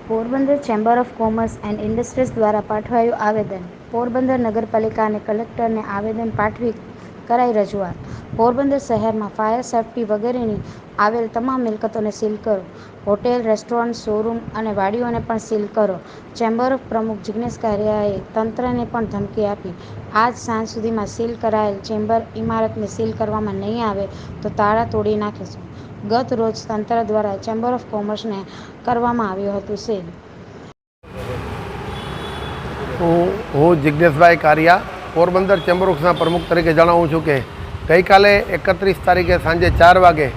Porbandar chamber of commerce and industries દ્વારા પાઠવાયું આવેદન. પોરબંદર નગરપાલિકા અને કલેક્ટરને આવેદન પાઠવી કરાઈ રજૂઆત. પોરબંદર શહેરમાં ફાયર સેફટી વગેરેની આવેલ તમામ મિલકતોને સીલ કરો. હોટેલ, રેસ્ટોરન્ટ, શોરૂમ અને વાડીઓને પણ સીલ કરો. ચેમ્બર ઓફ પ્રમુખ જિગ્નેશ કારિયાએ તંત્રને પણ ધમકી આપી. આજ સાંજ સુધીમાં સીલ કરાયેલ ચેમ્બર ઇમારતને સીલ કરવામાં નહીં આવે તો તાળા તોડી નાખીશું. ગત રોજ તંત્ર દ્વારા ચેમ્બર ઓફ કોમર્સને કરવામાં આવ્યું હતું સીલ. હું જિગ્નેશભાઈ કારિયા પોરબંદર ચેમ્બર ઓફના પ્રમુખ તરીકે જણાવું છું કે ગઈકાલે 31 તારીખે સાંજે 4 વાગે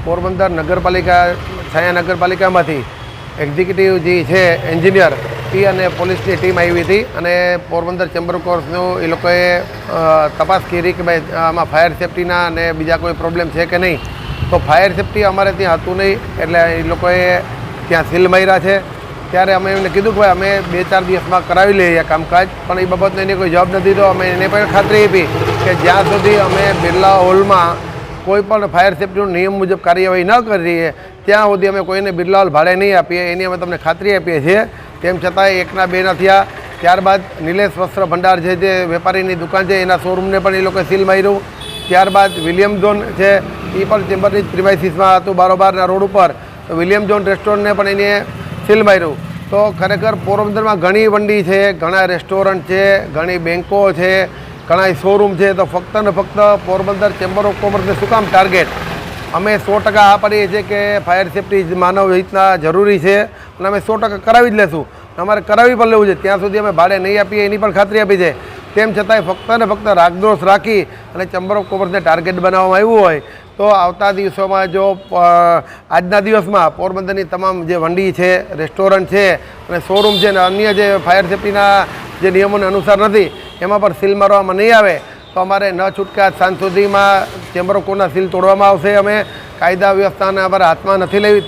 પોરબંદર નગરપાલિકા છાયા નગરપાલિકામાંથી એક્ઝિક્યુટિવ જે છે એન્જિનિયર એ અને પોલીસની ટીમ આવી હતી અને પોરબંદર ચેમ્બર ઓફ કોમર્સનું એ લોકોએ તપાસ કરી કે ભાઈ આમાં ફાયર સેફ્ટીના અને બીજા કોઈ પ્રોબ્લેમ છે કે નહીં. તો ફાયર સેફ્ટી અમારે ત્યાં હતું નહીં એટલે એ લોકોએ ત્યાં સીલ માર્યા છે. ત્યારે અમે એમને કીધું કે ભાઈ અમે 2-4 દિવસમાં કરાવી લઈએ કામકાજ, પણ એ બાબતનો એને કોઈ જવાબ નથી. તો અમે એને પણ ખાતરી આપી કે જ્યાં સુધી અમે બિરલા હોલમાં કોઈ પણ ફાયર સેફ્ટીનો નિયમ મુજબ કાર્યવાહી ન કરીએ ત્યાં સુધી અમે કોઈને બિરલા હોલ ભાડે નહીં આપીએ, એની અમે તમને ખાતરી આપીએ છીએ. તેમ છતાંય એકના બે ના થયા. ત્યારબાદ નિલેશ વસ્ત્ર ભંડાર છે જે વેપારીની દુકાન છે એના શોરૂમને પણ એ લોકોએ સીલ માર્યું. ત્યારબાદ વિલિયમ ઝોન છે એ પણ ચેમ્બરની પ્રિમાઇસીસમાં હતું બારોબારના રોડ ઉપર, તો વિલિયમ ઝોન રેસ્ટોરન્ટને પણ એને સીલ માર્યું. તો ખરેખર પોરબંદરમાં ઘણી વંડી છે, ઘણા રેસ્ટોરન્ટ છે, ઘણી બેન્કો છે, ઘણા શોરૂમ છે. તો ફક્ત ને ફક્ત પોરબંદર ચેમ્બર ઓફ કોમર્સને શું કામ ટાર્ગેટ? અમે 100% આ પાડીએ છીએ કે ફાયર સેફ્ટી માનવ હિતના જરૂરી છે અને અમે 100% કરાવી જ લેશું. અમારે કરાવી પણ લેવું છે. ત્યાં સુધી અમે ભાડે નહીં આપીએ એની પણ ખાતરી આપી છે. તેમ છતાંય ફક્ત ને ફક્ત રાગદ્રોષ રાખી અને ચેમ્બર ઓફ કોમર્સને ટાર્ગેટ બનાવવામાં આવ્યું હોય તો આવતા દિવસોમાં જો આજના દિવસમાં પોરબંદરની તમામ જે વંડી છે, રેસ્ટોરન્ટ છે અને શોરૂમ છે અને અન્ય જે ફાયર સેફ્ટીના જે નિયમોને અનુસાર નથી એમાં પણ સીલ મારવામાં નહીં આવે તો અમારે ન છૂટકા સાંજ સુધીમાં ચેમ્બર ઓફ કોમર્સના સીલ તોડવામાં આવશે. અમે કાયદા વ્યવસ્થાને અમારા હાથમાં નથી લેવી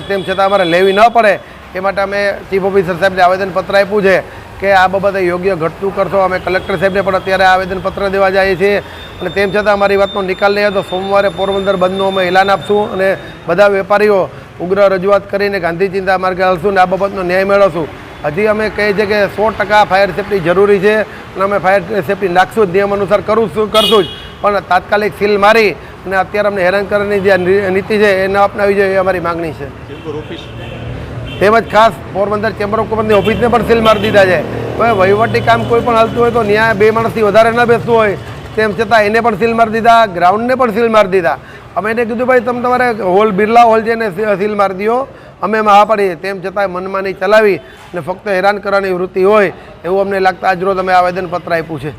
તેમ છતાં અમારે લેવી ન પડે એ માટે અમે ચીફ ઓફિસર સાહેબને આવેદનપત્ર આપ્યું છે કે આ બાબતે યોગ્ય ઘટતું કરશો. અમે કલેક્ટર સાહેબને પણ અત્યારે આવેદનપત્ર દેવા જઈએ છીએ અને તેમ છતાં અમારી વાતનો નિકાલ નહીં તો સોમવારે પોરબંદર બંધનું અમે એલાન આપશું અને બધા વેપારીઓ ઉગ્ર રજૂઆત કરીને ગાંધી ચિંતા માર્ગે હાલશું અને આ બાબતનો ન્યાય મેળવશું. હજી અમે કહીએ છીએ કે 100% ફાયર સેફ્ટી જરૂરી છે અને અમે ફાયર સેફ્ટી નાખશું જ, નિયમ અનુસાર કરશું જ, પણ તાત્કાલિક સીલ મારી અને અત્યારે અમને હેરાન કરવાની જે નીતિ છે એ ન અપનાવી જોઈએ એ અમારી માગણી છે. તેમજ ખાસ પોરબંદર ચેમ્બર ઓફ કોમર્સની ઓફિસને પણ સીલ મારી દીધા છે. હવે વહીવટી કામ કોઈ પણ હાલતું હોય તો ન્યાય 2 માણસથી વધારે ન બેસતું હોય, તેમ છતાં એને પણ સીલ મારી દીધા, ગ્રાઉન્ડને પણ સીલ મારી દીધા. અમે એને કીધું ભાઈ તમે તમારે હોલ બિરલા હોલ છે એને સીલ મારી દો, અમે એમાં હા પાડીએ. તેમ છતાં મનમાની ચલાવી અને ફક્ત હેરાન કરવાની વૃત્તિ હોય એવું અમને લાગતા આજરોજ અમે આવેદનપત્ર આપ્યું છે.